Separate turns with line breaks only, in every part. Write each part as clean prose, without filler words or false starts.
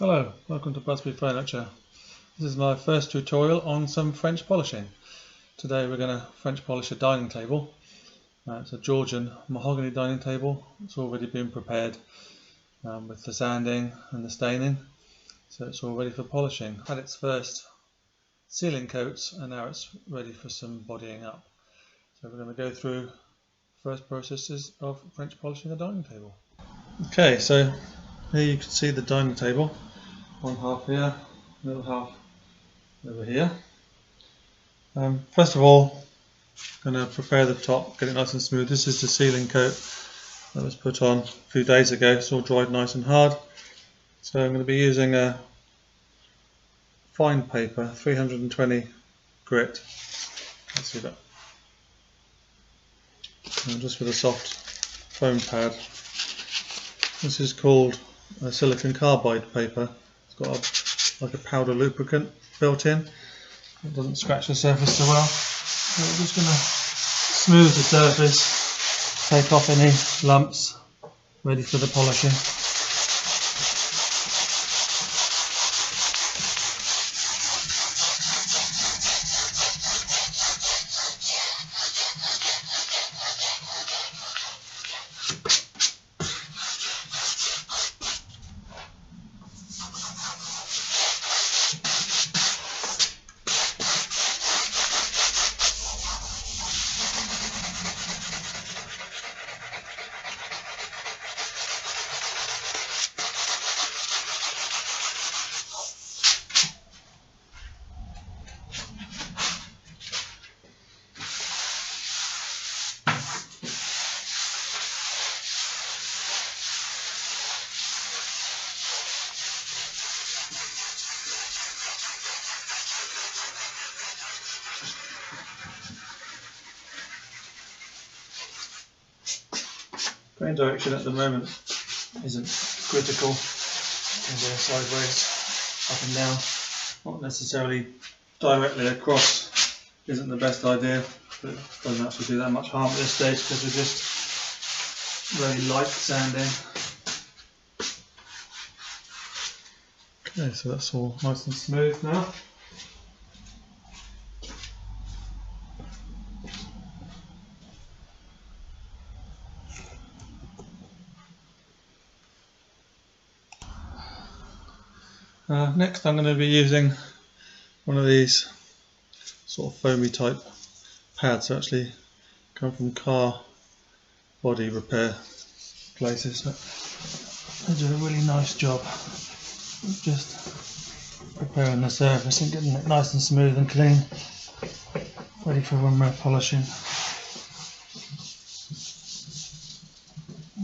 Hello, welcome to Busby Furniture. This is my first tutorial on some French polishing. Today we're going to French polish a dining table. It's a Georgian mahogany dining table. It's already been prepared with the sanding and the staining, so it's all ready for polishing. Had its first sealing coats and now it's ready for some bodying up. So we're going to go through first processes of French polishing a dining table. Okay, so here you can see the dining table. One half here, little half over here. First of all, I'm going to prepare the top, get it nice and smooth. This is the sealing coat that was put on a few days ago. It's all dried nice and hard. So I'm going to be using a fine paper, 320 grit. Let's see that. And just with a soft foam pad. This is called a silicon carbide paper. It's got like a powder lubricant built in. It doesn't scratch the surface so well. So we're just going to smooth the surface, take off any lumps, ready for the polishing. Grain direction at the moment isn't critical. You can go sideways, up and down. Not necessarily directly across isn't the best idea, but it doesn't actually do that much harm at this stage because we're just very light sanding. Okay, so that's all nice and smooth now. Next I'm going to be using one of these sort of foamy type pads that actually come from car body repair places. They do a really nice job of just preparing the surface and getting it nice and smooth and clean, ready for when we're polishing.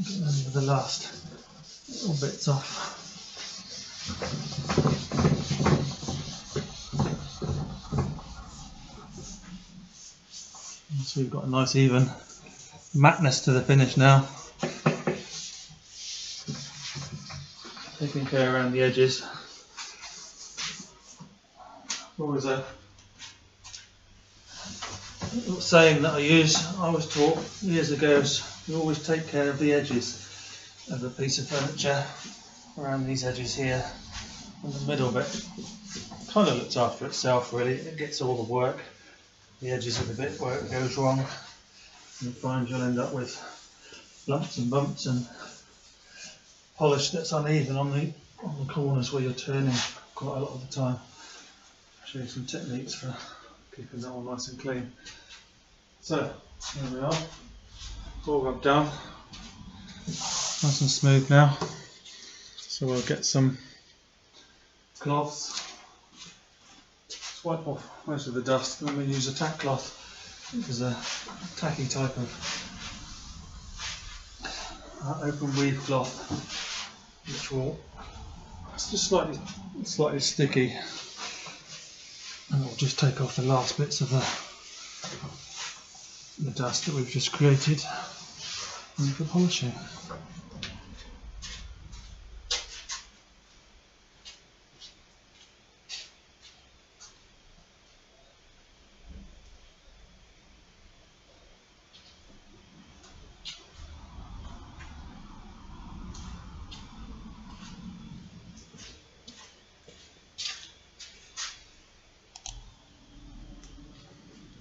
Get rid of the last little bits off. So we've got a nice even mateness to the finish now. Taking care around the edges. Always a little saying that I was taught years ago is you always take care of the edges of a piece of furniture. Around these edges here, and the middle bit kind of looks after itself really. It gets all the work. The edges are the bit where it goes wrong. You'll find you'll end up with lumps and bumps and polish that's uneven on the corners where you're turning quite a lot of the time. I'll show you some techniques for keeping that all nice and clean. So here we are, it's all rubbed down, nice and smooth now. So we'll get some cloths, wipe off most of the dust, and then we use a tack cloth. This is a tacky type of open weave cloth, which will, it's just slightly sticky, and it will just take off the last bits of the dust that we've just created for polishing.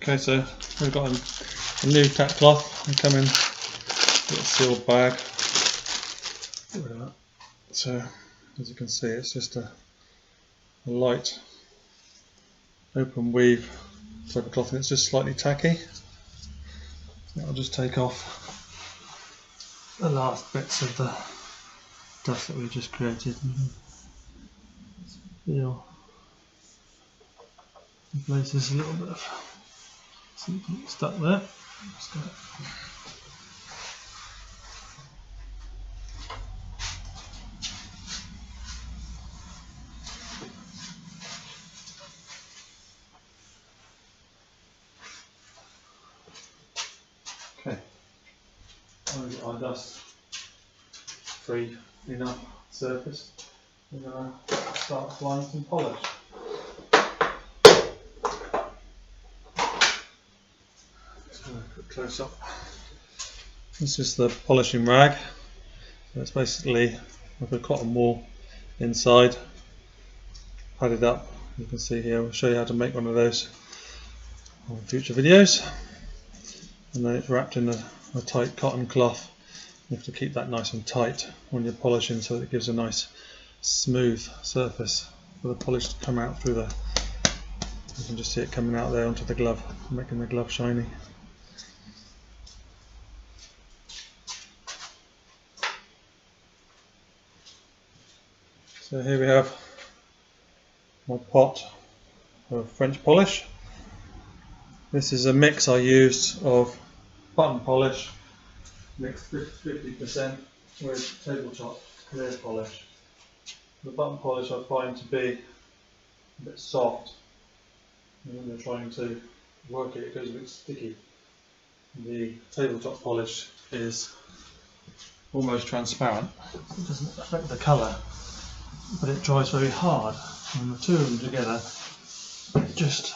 Okay, so we've got a new tack cloth. They come in a sealed bag. So as you can see, it's just a light open weave type of cloth, and it's just slightly tacky. I'll just take off the last bits of the dust that we just created. Feel in places a little bit of something stuck there. Just got it. Okay, now we've got our dust free enough surface. We're going to start applying some polish. Just going to put close up. This is the polishing rag. So it's basically like a cotton wool inside, padded up. You can see here, we'll show you how to make one of those on future videos. And then it's wrapped in a tight cotton cloth. You have to keep that nice and tight when you're polishing so that it gives a nice smooth surface for the polish to come out through the, you can just see it coming out there onto the glove, making the glove shiny. So here we have my pot of French polish. This is a mix I used of button polish mixed 50% with tabletop clear polish. The button polish I find to be a bit soft, and when you're trying to work it, it goes a bit sticky. The tabletop polish is almost transparent. It doesn't affect the colour, but it dries very hard, and the two of them together just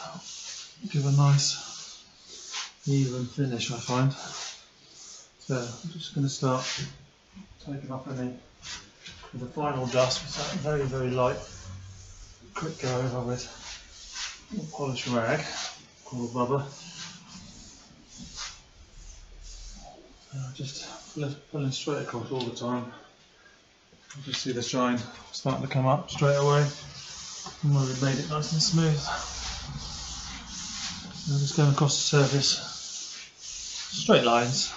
give a nice even finish, I find. So I'm just going to start taking off any of the final dust with that very, very light, quick go over with a polish rag called rubber. Just pulling straight across all the time. You can see the shine starting to come up straight away, and where we've made it nice and smooth. So just going across the surface, straight lines,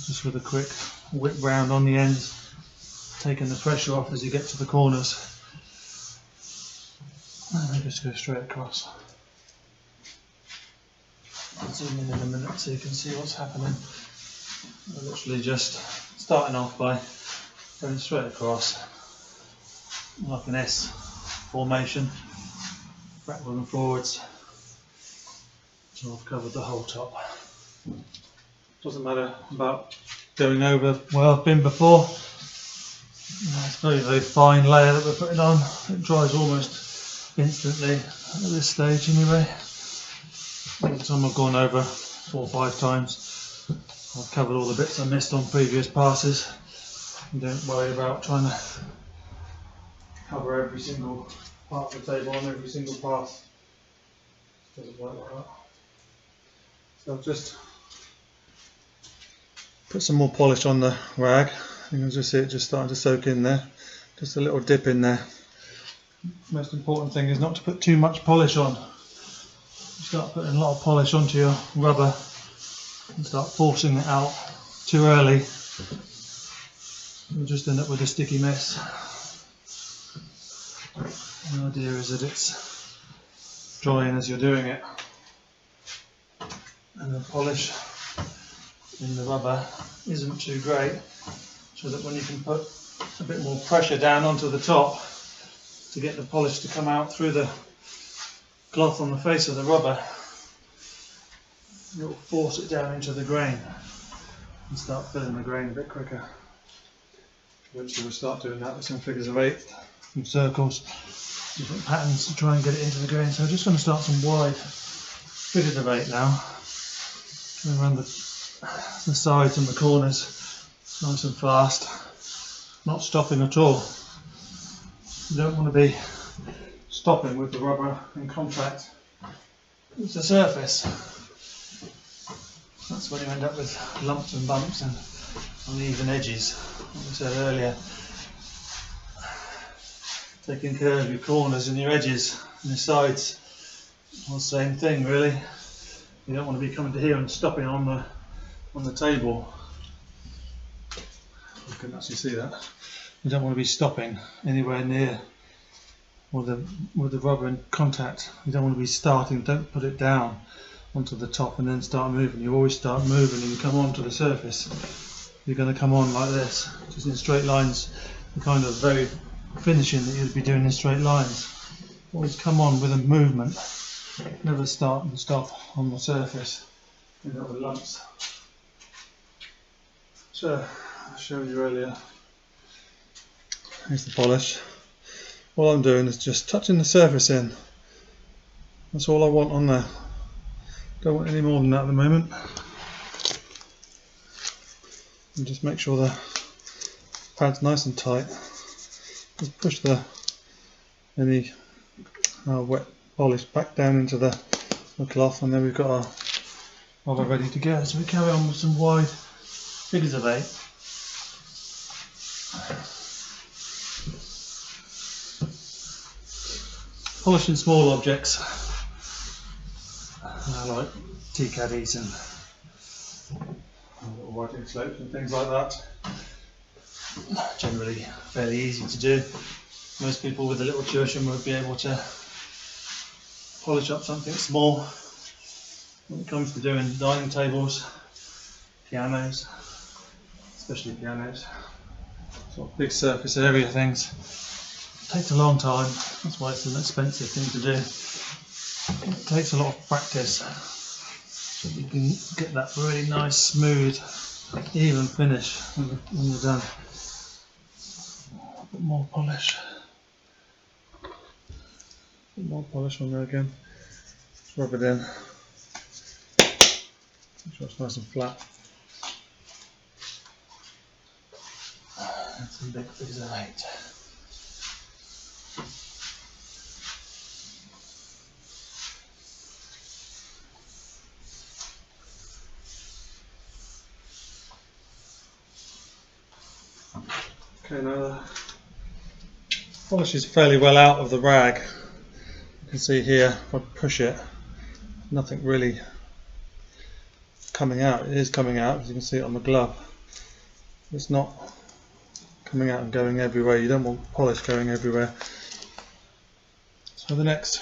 just with a quick whip round on the ends, taking the pressure off as you get to the corners, and then just go straight across. I'll zoom in a minute so you can see what's happening. We're literally just starting off by going straight across like an S formation, backwards and forwards, so I've covered the whole top. Doesn't matter about going over where I've been before. It's a very, very fine layer that we're putting on. It dries almost instantly at this stage anyway. By the time I've gone over 4 or 5 times, I've covered all the bits I missed on previous passes. And don't worry about trying to cover every single part of the table on every single pass. It doesn't work like that. So I've just put some more polish on the rag. You can just see it just starting to soak in there. Just a little dip in there. Most important thing is not to put too much polish on. You start putting a lot of polish onto your rubber and start forcing it out too early, you'll just end up with a sticky mess. The idea is that it's drying as you're doing it, and the polish in the rubber isn't too great, so that when you can put a bit more pressure down onto the top to get the polish to come out through the cloth on the face of the rubber, you'll force it down into the grain and start filling the grain a bit quicker. Eventually we'll start doing that with some figures of 8, some circles, different patterns to try and get it into the grain. So I'm just going to start some wide figures of 8 now, going around the sides and the corners nice and fast, not stopping at all. You don't want to be stopping with the rubber in contact It's the surface. That's when you end up with lumps and bumps and uneven edges. Like I said earlier, taking care of your corners and your edges and your sides. All the same thing really. You don't want to be coming to here and stopping on the table. You can actually see that. You don't want to be stopping anywhere near with the rubber in contact. You don't want to be starting. Don't put it down onto the top and then start moving. You always start moving and you come onto the surface. You're going to come on like this, just in straight lines. The kind of very finishing that you'd be doing in straight lines. Always come on with a movement. Never start and stop on the surface. End up with lumps. So I showed you earlier. Here's the polish. All I'm doing is just touching the surface in. That's all I want on there. Don't want any more than that at the moment. And just make sure the pad's nice and tight. Just push any wet polish back down into the cloth, and then we've got our rubber ready to go. So we carry on with some wide figures of 8. Polishing small objects, like tea caddies and little writing slopes and things like that. Generally fairly easy to do. Most people with a little tuition would be able to polish up something small. When it comes to doing dining tables, pianos, especially pianos, sort of big surface area things, it takes a long time. That's why it's an expensive thing to do. It takes a lot of practice so you can get that really nice, smooth, even finish when you're done. A bit more polish. A bit more polish on there again. Just rub it in. Make sure it's nice and flat. And some big figures of 8. Okay, now the polish is fairly well out of the rag. You can see here, if I push it, nothing really coming out. It is coming out, as you can see it on the glove. It's not coming out and going everywhere. You don't want polish going everywhere. So the next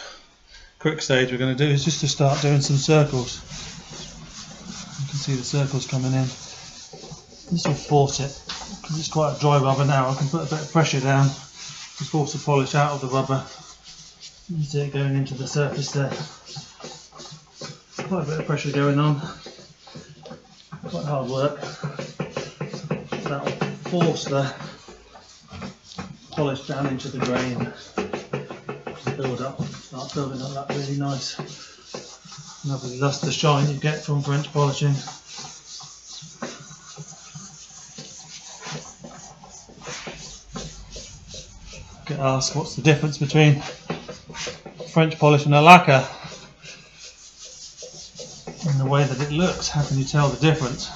quick stage we're going to do is just to start doing some circles. You can see the circles coming in. This will force it. Because it's quite a dry rubber now, I can put a bit of pressure down to force the polish out of the rubber. You see it going into the surface there. Quite a bit of pressure going on. Quite hard work. That will force the polish down into the grain. Build up, start building up that really nice, lovely lustre shine you get from French polishing. Get asked what's the difference between French polish and a lacquer, and the way that it looks. How can you tell the difference?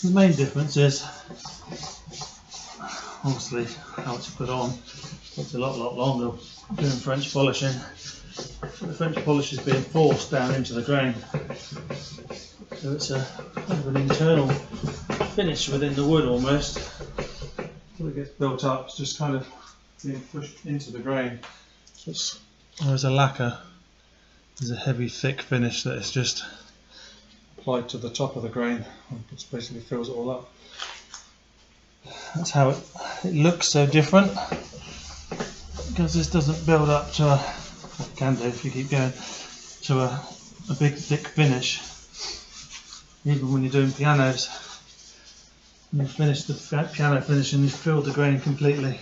The main difference is obviously how it's put on. It's a lot longer doing French polishing. The French polish is being forced down into the grain, so it's a kind of an internal finish within the wood almost. It gets built up, it's just kind of being pushed into the grain. Whereas a lacquer is a heavy, thick finish that is just applied to the top of the grain, which basically fills it all up. That's how it looks so different, because this doesn't build up to well, it can do if you keep going, to a big, thick finish. Even when you're doing pianos, when you finish the piano finish and you've filled the grain completely,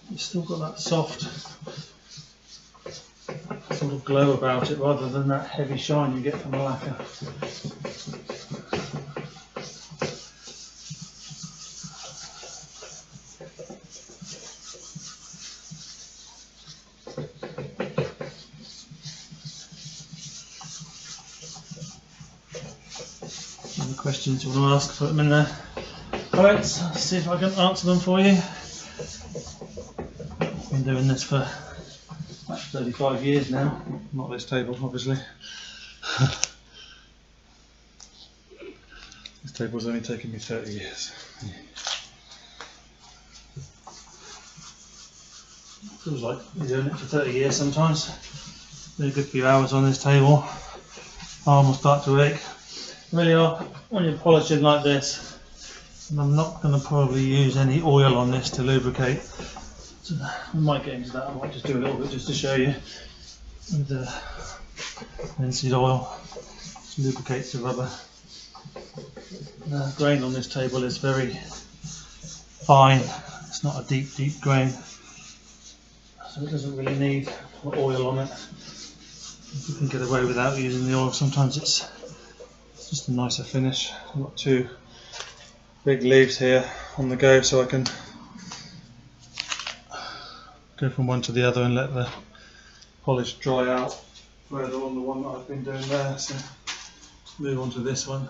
you've still got that soft sort of glow about it rather than that heavy shine you get from a lacquer. questions you want to ask, put them in the comments. See if I can answer them for you. I've been doing this for about 35 years now. Not this table, obviously. This table's only taken me 30 years. Feels like you're doing it for 30 years sometimes. Do a good few hours on this table. Arm will start to ache. Really are when you're polishing like this. And I'm not going to probably use any oil on this to lubricate. So I might get into that. I might just do a little bit just to show you with the linseed oil to lubricate the rubber. The grain on this table is very fine. It's not a deep grain, so it doesn't really need oil on it. If you can get away without using the oil, sometimes it's just a nicer finish. I've got two big leaves here on the go, so I can go from one to the other and let the polish dry out further on the one that I've been doing there. So let's move on to this one.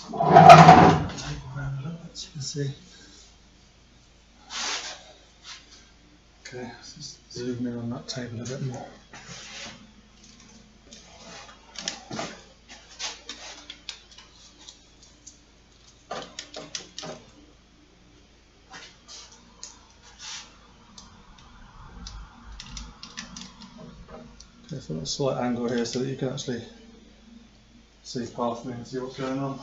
Table around a little bit so you can see. Okay, let's just zoom in on that table a bit more. Okay, so a slight angle here so that you can actually see past me and see what's going on.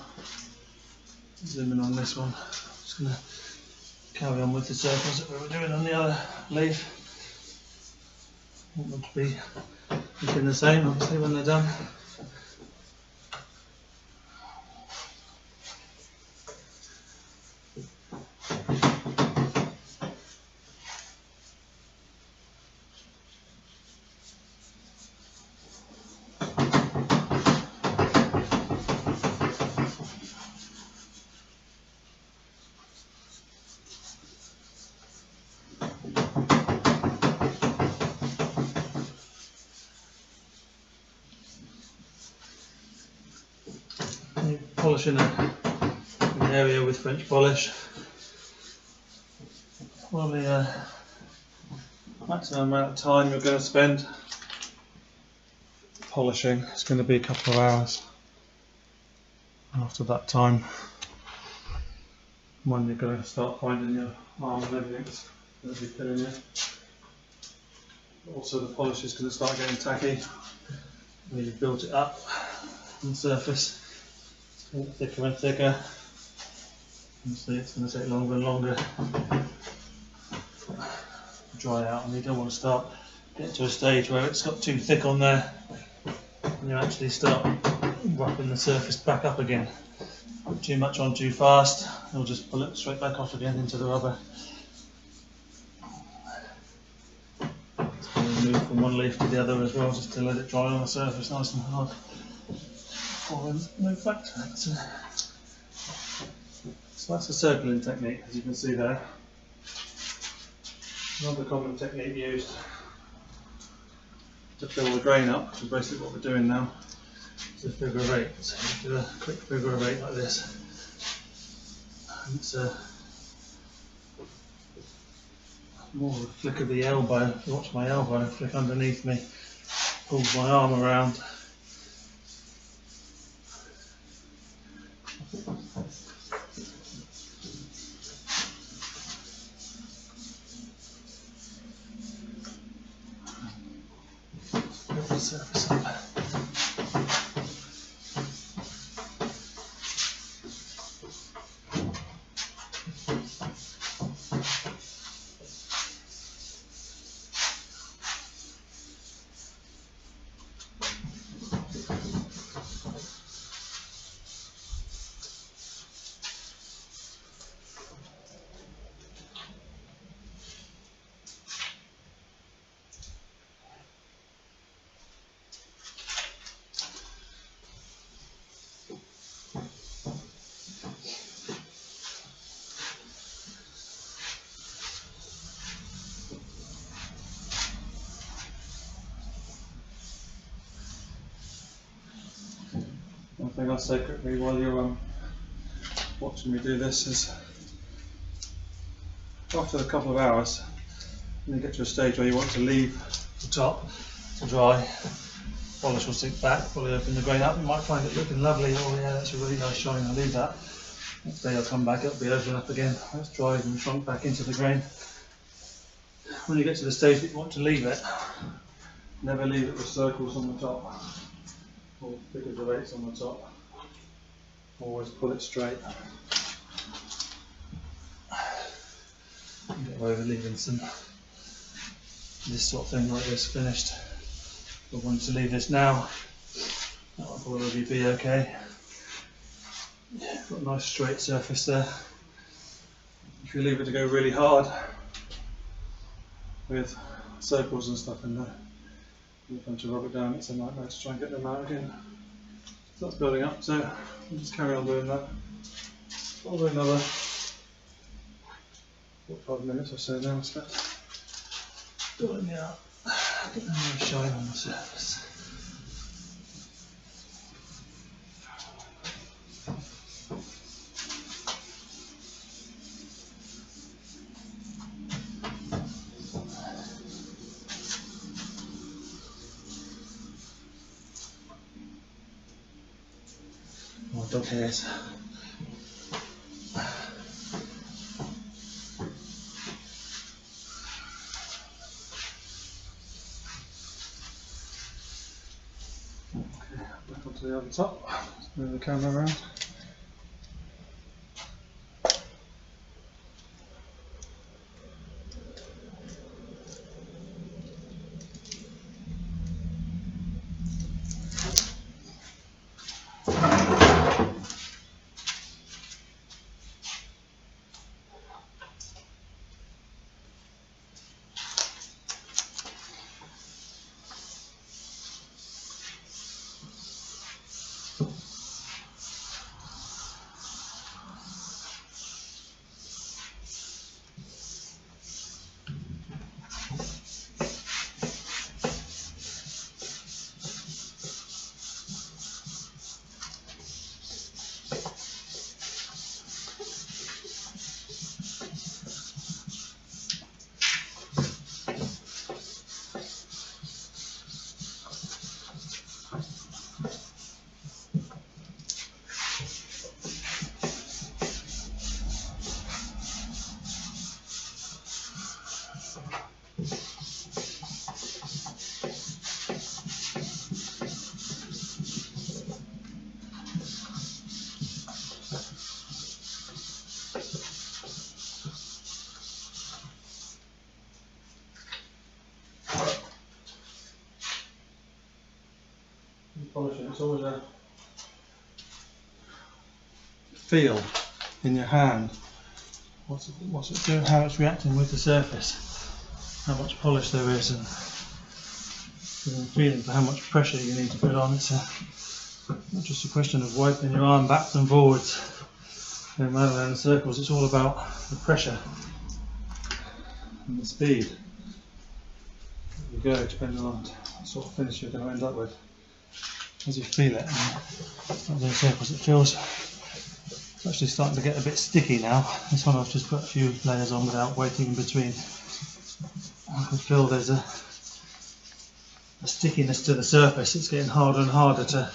Zoom in on this one. I'm just going to carry on with the circles that we were doing on the other leaf. Want them to be looking the same, obviously, when they're done. Polishing an area with French polish, probably a maximum amount of time you're going to spend polishing. It's going to be a couple of hours. After that time, when you're going to start finding your arm and everything's going to be killing you. Also, the polish is going to start getting tacky when you've built it up on the surface. Thicker and thicker. Obviously it's going to take longer and longer to dry out, and you don't want to start getting to a stage where it's got too thick on there and you actually start wrapping the surface back up again. Put too much on too fast, it'll just pull it straight back off again into the rubber. Just going to move from one leaf to the other as well, just to let it dry on the surface nice and hard. Or move back to it. So that's the circling technique, as you can see there. Another common technique used to fill the grain up, which is basically what we're doing now, is a figure of eight. So you do a quick figure of eight like this. And it's more of a flick of the elbow. If you watch my elbow flick underneath me, pulls my arm around. Surface up. thing I'll say quickly while you're watching me do this is, after a couple of hours, when you get to a stage where you want to leave the top to dry, polish will sink back, probably open the grain up, you might find it looking lovely. Oh yeah, that's a really nice shine, I'll leave that. Next day I'll come back, it'll be open up again, it's dried and shrunk back into the grain. When you get to the stage that you want to leave it, never leave it with circles on the top, or figures of eights on the top. Always pull it straight. Get away with leaving this sort of thing like this finished. If I wanted to leave this now, that will probably be okay. Yeah, got a nice straight surface there. If you leave it to go really hard with circles and stuff in there, you're going to rub it down, it's a nightmare to try and get them out again. So that's building up, so I'll just carry on doing that. Probably another 45 minutes or so now, I expect. Building it up, getting a nice shine on the surface. More dog hairs. Back onto the other top. Let's move the camera around. Polishing, it's always a feel in your hand. What's it doing, how it's reacting with the surface, how much polish there is, and a feeling for how much pressure you need to put on. It's not just a question of wiping your arm backwards and forwards in around circles, it's all about the pressure and the speed you go, depending on what sort of finish you're going to end up with. As you feel it, on those circles, it feels it's actually starting to get a bit sticky now. This one I've just put a few layers on without waiting in between. I can feel there's a stickiness to the surface. It's getting harder and harder to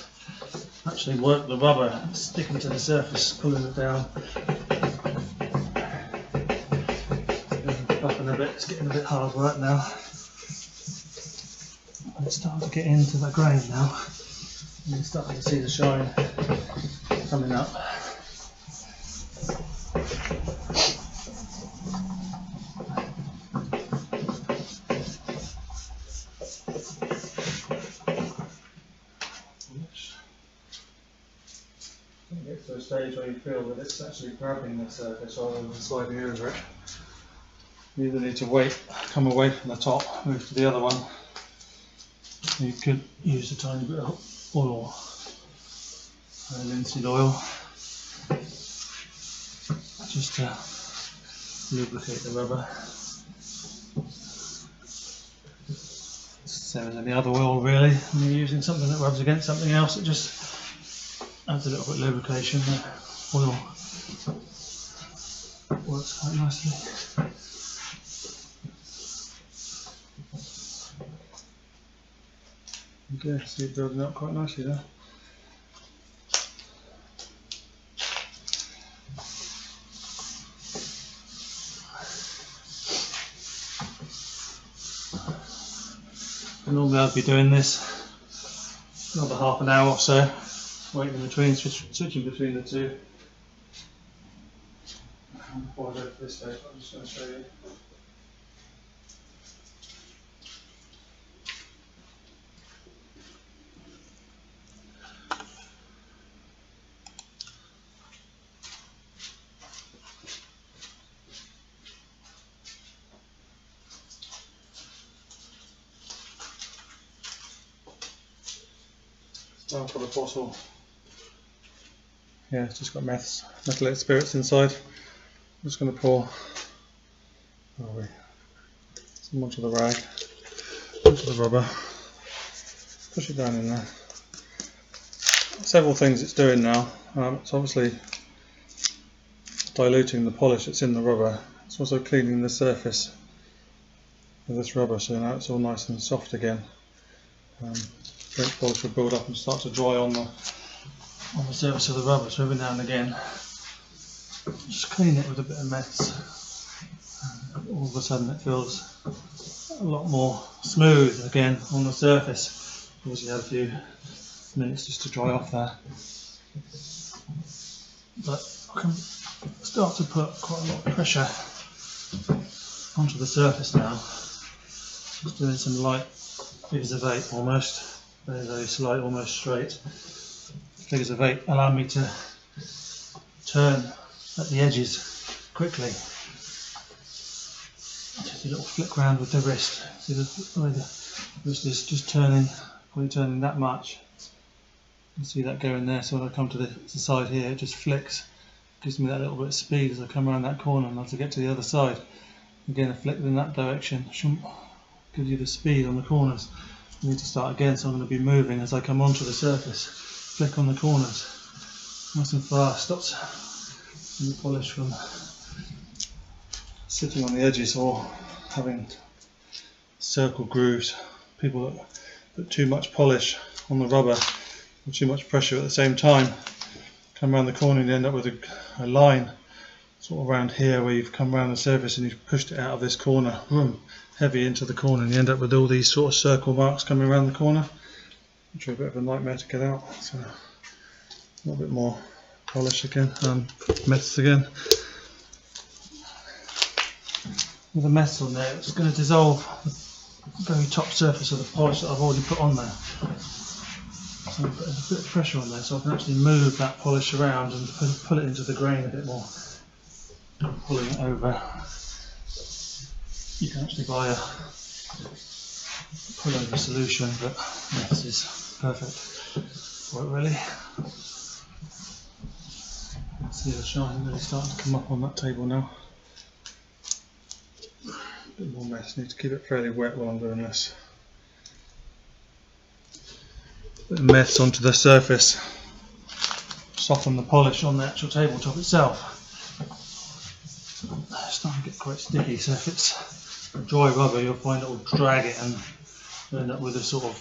actually work the rubber, sticking to the surface, pulling it down. It's buffing a bit, it's getting a bit hard work now. And it's starting to get into the grain now. And you're starting to see the shine coming up. Get to a stage where you feel that it's actually grabbing the surface rather than sliding over it. You either need to wait, come away from the top, move to the other one. You could use a tiny bit of oil, linseed oil, just to lubricate the rubber. Same as any other oil really. When you're using something that rubs against something else, it just adds a little bit of lubrication. The oil works quite nicely. Okay, see it building up quite nicely there. Normally I'd be doing this another half an hour or so, waiting in between, switching between the two. Before I go to this stage, I'm just going to show you. Down for the bottle. Yeah, it's just got methylated spirits inside. I'm just going to pour some onto the rag, onto the rubber, push it down in there. Several things it's doing now. It's obviously diluting the polish that's in the rubber. It's also cleaning the surface of this rubber, so now it's all nice and soft again. French polish will build up and start to dry on the surface of the rubber, so every now and again just clean it with a bit of mess, and all of a sudden it feels a lot more smooth again on the surface. Obviously had a few minutes just to dry off there, but I can start to put quite a lot of pressure onto the surface now, just doing some light figures of 8 almost. Very, very slight, almost straight. Figures of 8 allow me to turn at the edges quickly. Just a little flick round with the wrist. See the way the wrist is just turning, probably turning that much. You can see that going there, so when I come to the side here, it just flicks. Gives me that little bit of speed as I come around that corner, and as I get to the other side, again a flick in that direction. Gives you the speed on the corners. I need to start again, so I'm going to be moving as I come onto the surface. Flick on the corners, nice and fast. Stops the polish from sitting on the edges or having circle grooves. People that put too much polish on the rubber or too much pressure at the same time come around the corner and you end up with a line sort of around here where you've come around the surface and you've pushed it out of this corner, boom, heavy into the corner, and you end up with all these sort of circle marks coming around the corner, which are a bit of a nightmare to get out. So a little bit more polish again, meths again. With the meths on there, it's going to dissolve the very top surface of the polish that I've already put on there. So I've put a bit of pressure on there, so I can actually move that polish around and pull it into the grain a bit more. Pulling it over. You can actually buy a pull-over solution, but this is perfect for it really. See the shine really starting to come up on that table now. A bit more mess, need to keep it fairly wet while I'm doing this. Bit of mess onto the surface, soften the polish on the actual tabletop itself. It's starting to get quite sticky, so if it's dry rubber you'll find it will drag it and end up with a sort of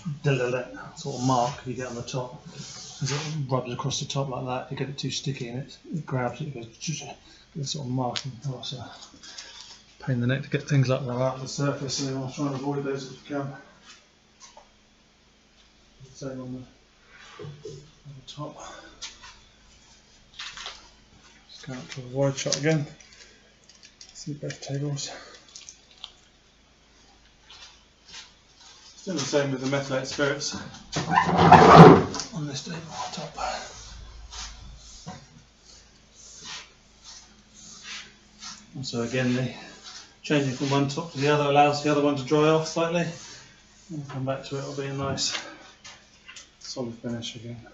sort of mark you get on the top. As it rubs across the top like that, if you get it too sticky and it grabs it, it goes a sort of mark. And it's a pain in the neck to get things like that out of the surface, so you want to try and avoid those if you can. Same on the top. Just go out to a wide shot again. See both tables. Still the same with the methylated spirits on this table on top. So again, the changing from one top to the other allows the other one to dry off slightly. When I come back to it, it'll be a nice solid finish again.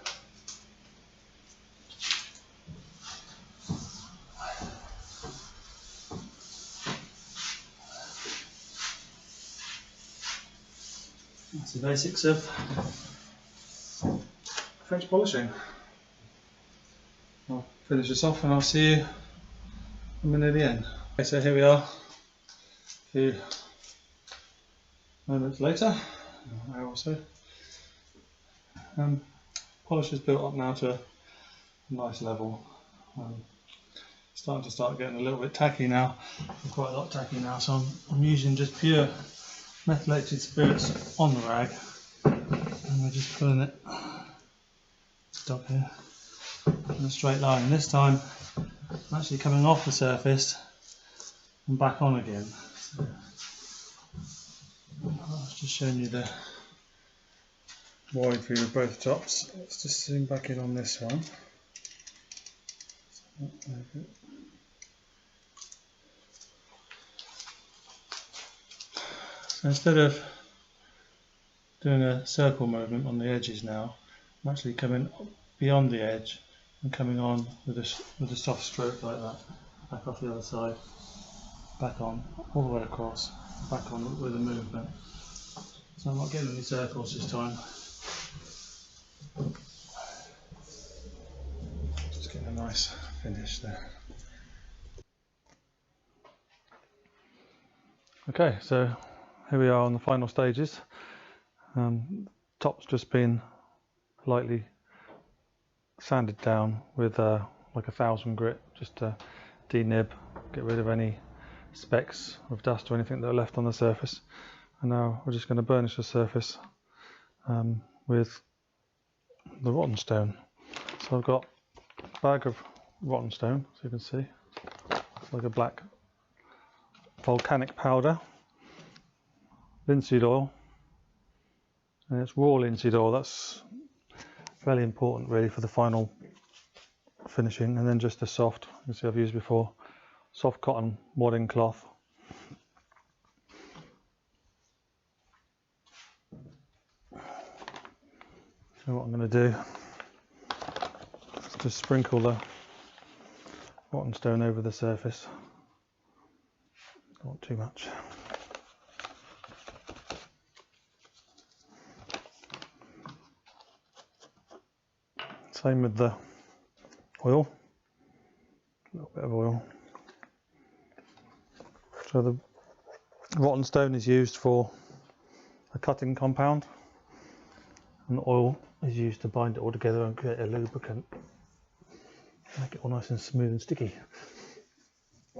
That's the basics of French polishing. finish this off and I'll see you a minute at the end. Okay, so here we are, a few moments later, an hour or so. Polish is built up now to a nice level. Starting to getting a little bit tacky now, quite a lot tacky now, so I'm using just pure methylated spirits on the rag, and we're just pulling it stop here in a straight line. This time I'm actually coming off the surface and back on again. So I was just showing you the wide view of both tops. Let's just zoom back in on this one. So instead of doing a circle movement on the edges now, I'm actually coming beyond the edge and coming on with a soft stroke like that, back off the other side, back on, all the way across, back on with a movement. So I'm not getting any circles this time. Just getting a nice finish there. Okay, so here we are on the final stages. Top's just been lightly sanded down with like 1000 grit, just to denib, get rid of any specks of dust or anything that are left on the surface. And now we're just going to burnish the surface with the rotten stone. So I've got a bag of rotten stone, so you can see it's like a black volcanic powder, linseed oil, and it's raw linseed oil. That's fairly important really for the final finishing. And then just a soft, you can see I've used before, soft cotton wadding cloth. So what I'm going to do is just sprinkle the rotten stone over the surface, not too much. Same with the oil, a little bit of oil. So the rotten stone is used for a cutting compound, and the oil is used to bind it all together and create a lubricant, make it all nice and smooth and sticky.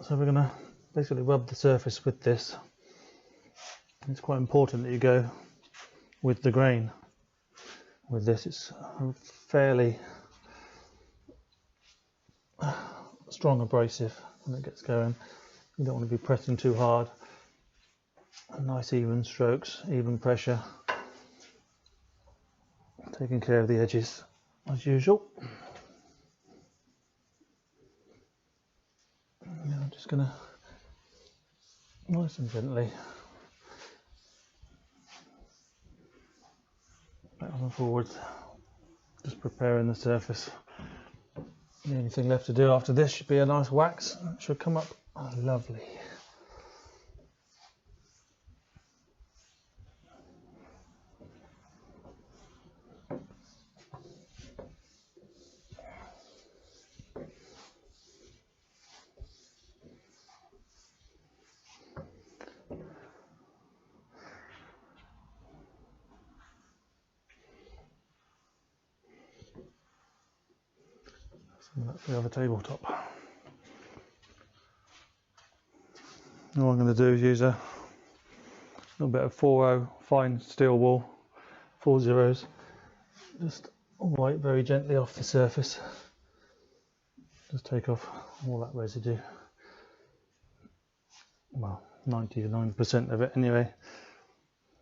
So we're going to basically rub the surface with this. It's quite important that you go with the grain. With this, it's a fairly strong abrasive when it gets going. You don't want to be pressing too hard. Nice even strokes, even pressure. Taking care of the edges as usual. Now I'm just going to nice and gently backwards and forwards, just preparing the surface. The only thing left to do after this should be a nice wax. It should come up lovely. That's the other tabletop. All I'm going to do is use a little bit of 4-0 fine steel wool, 4 zeros, just wipe very gently off the surface. Just take off all that residue. Well, 99% of it anyway.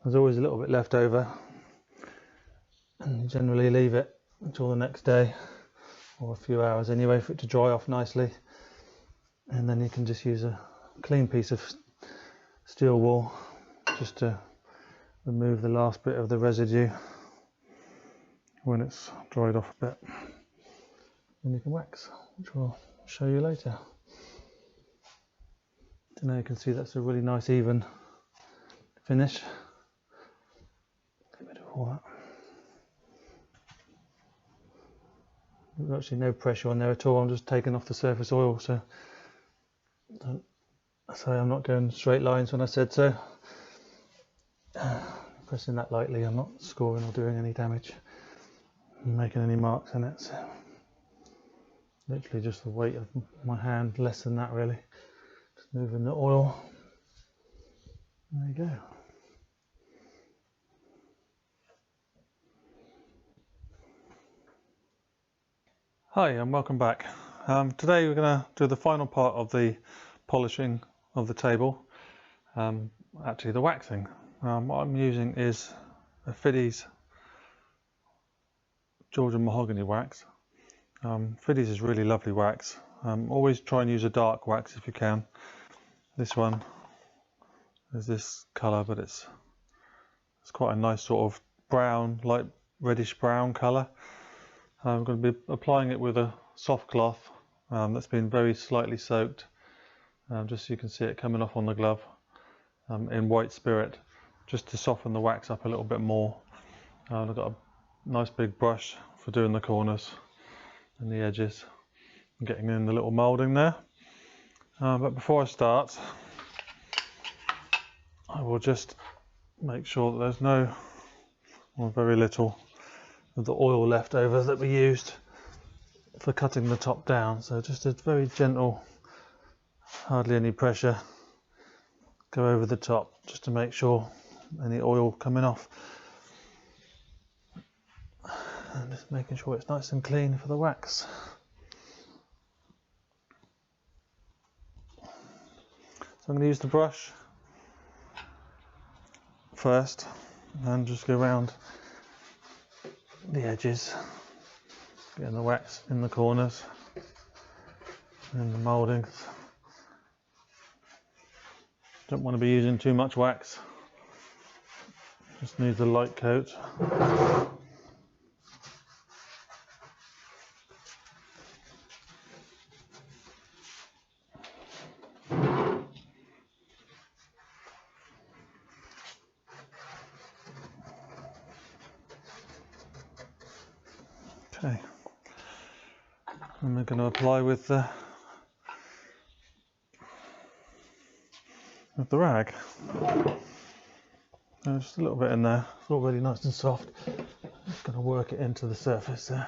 There's always a little bit left over, and you generally leave it until the next day, or a few hours anyway, for it to dry off nicely, and then you can just use a clean piece of steel wool just to remove the last bit of the residue when it's dried off a bit. Then you can wax, which we'll show you later. So now you can see that's a really nice even finish. Get rid of all that. actually no pressure on there at all. I'm just taking off the surface oil, so I'm not going straight lines when I said so. Pressing that lightly, I'm not scoring or doing any damage, making any marks in it. So literally just the weight of my hand, less than that really. Just moving the oil. There you go. Hi and welcome back. Today we're going to do the final part of the polishing of the table, actually the waxing. What I'm using is a Fiddy's Georgian Mahogany wax. Fiddy's is really lovely wax. Always try and use a dark wax if you can. This one is this colour, but it's quite a nice sort of brown, light reddish brown colour. I'm going to be applying it with a soft cloth that's been very slightly soaked, just so you can see it coming off on the glove, in white spirit, just to soften the wax up a little bit more. I've got a nice big brush for doing the corners and the edges and getting in the little moulding there. But before I start, I will just make sure that there's no, or very little, of the oil left over that we used for cutting the top down. So just a very gentle, hardly any pressure, go over the top just to make sure any oil coming off, and just making sure it's nice and clean for the wax. So I'm going to use the brush first and just go around the edges, getting the wax in the corners and the mouldings. Don't want to be using too much wax, just needs a light coat. Okay, and we're going to apply with the rag. Just a little bit in there, it's already nice and soft. Just going to work it into the surface there.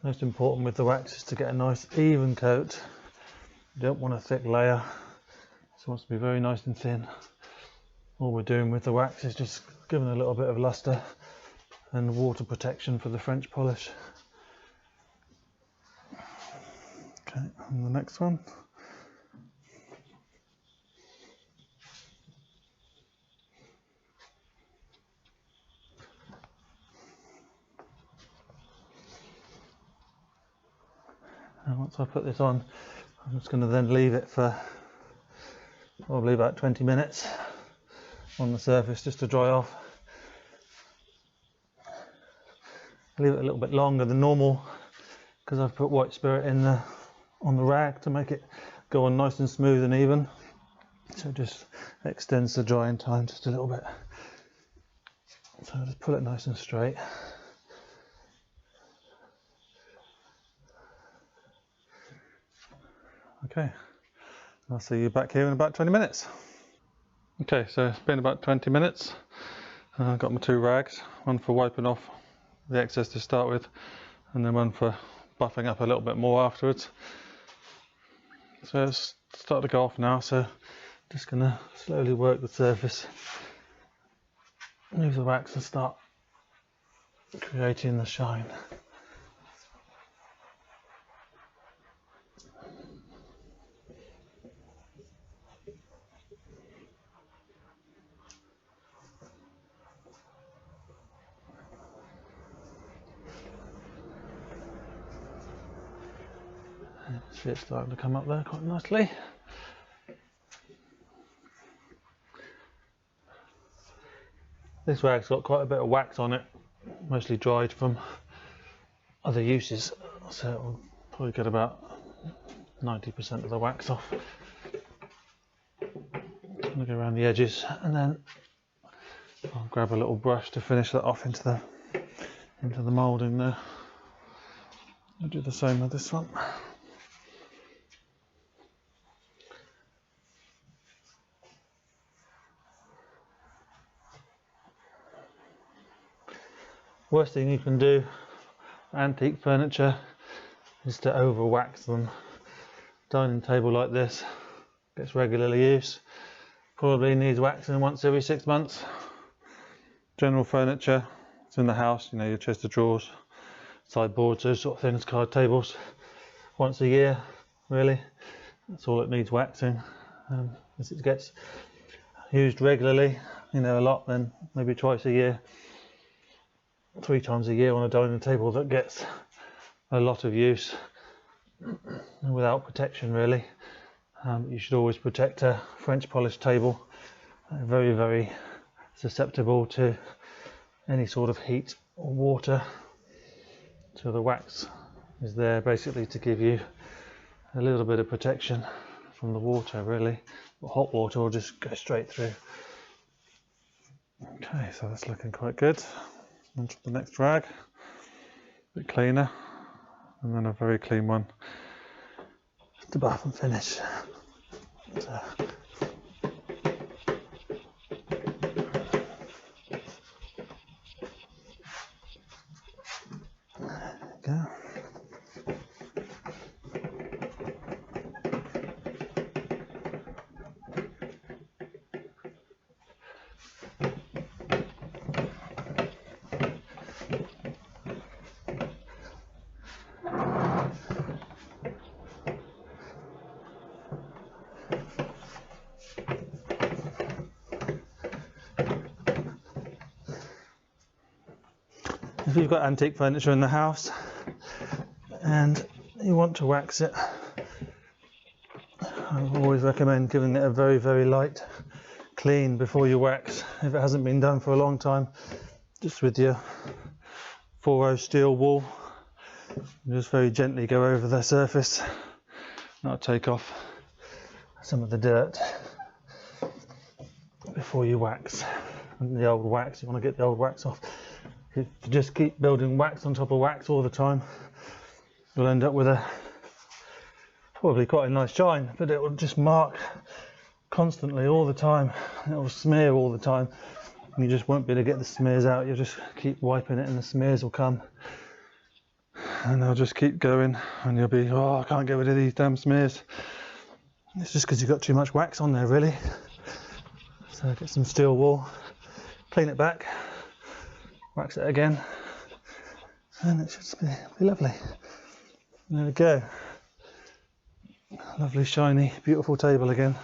Most important with the wax is to get a nice even coat. You don't want a thick layer, it wants to be very nice and thin. All we're doing with the wax is just giving a little bit of luster and water protection for the French polish. Okay, and the next one. And once I put this on, I'm just going to then leave it for probably about 20 minutes on the surface just to dry off. Leave it a little bit longer than normal because I've put white spirit in on the rag to make it go on nice and smooth and even. So it just extends the drying time just a little bit. So I'll just pull it nice and straight. Okay, I'll see you back here in about 20 minutes. Okay, so it's been about 20 minutes. I've got my two rags, one for wiping off the excess to start with, and then one for buffing up a little bit more afterwards. So it's starting to go off now, so just going to slowly work the surface, move the wax and start creating the shine. See it's starting to come up there quite nicely. This rag's got quite a bit of wax on it, mostly dried from other uses, so it will probably get about 90% of the wax off. I'm going to go around the edges, and then I'll grab a little brush to finish that off into the moulding there. I'll do the same with this one. Worst thing you can do for antique furniture is to over wax them. Dining table like this gets regularly used, probably needs waxing once every 6 months. General furniture, it's in the house, you know, your chest of drawers, sideboards, those sort of things, card tables, once a year really, that's all it needs waxing. As it gets used regularly, you know, a lot, then maybe twice a year, 3 times a year on a dining table that gets a lot of use without protection really. You should always protect a French polished table. Very, very susceptible to any sort of heat or water. So the wax is there basically to give you a little bit of protection from the water really. Hot water will just go straight through. Okay, so that's looking quite good. On to the next rag, a bit cleaner, and then a very clean one to bath and finish. So, there we go. If you've got antique furniture in the house and you want to wax it, I always recommend giving it a very, very light clean before you wax. If it hasn't been done for a long time, just with your 4-0 steel wool, just very gently go over the surface. That'll take off some of the dirt before you wax. And the old wax, you want to get the old wax off. If you just keep building wax on top of wax all the time, you'll end up with probably quite a nice shine, but it will just mark constantly all the time. It will smear all the time, and you just won't be able to get the smears out. You'll just keep wiping it and the smears will come, and they'll just keep going, and you'll be, oh, I can't get rid of these damn smears. It's just because you've got too much wax on there really. So get some steel wool, clean it back, wax it again, and it should be lovely. There we go. Lovely, shiny, beautiful table again.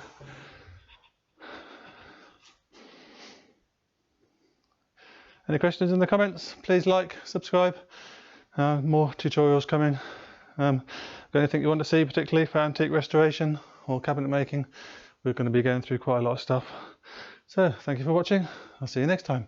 Any questions in the comments? Please like, subscribe. More tutorials coming. Got anything you want to see particularly for antique restoration or cabinet making? We're going to be going through quite a lot of stuff. So thank you for watching. I'll see you next time.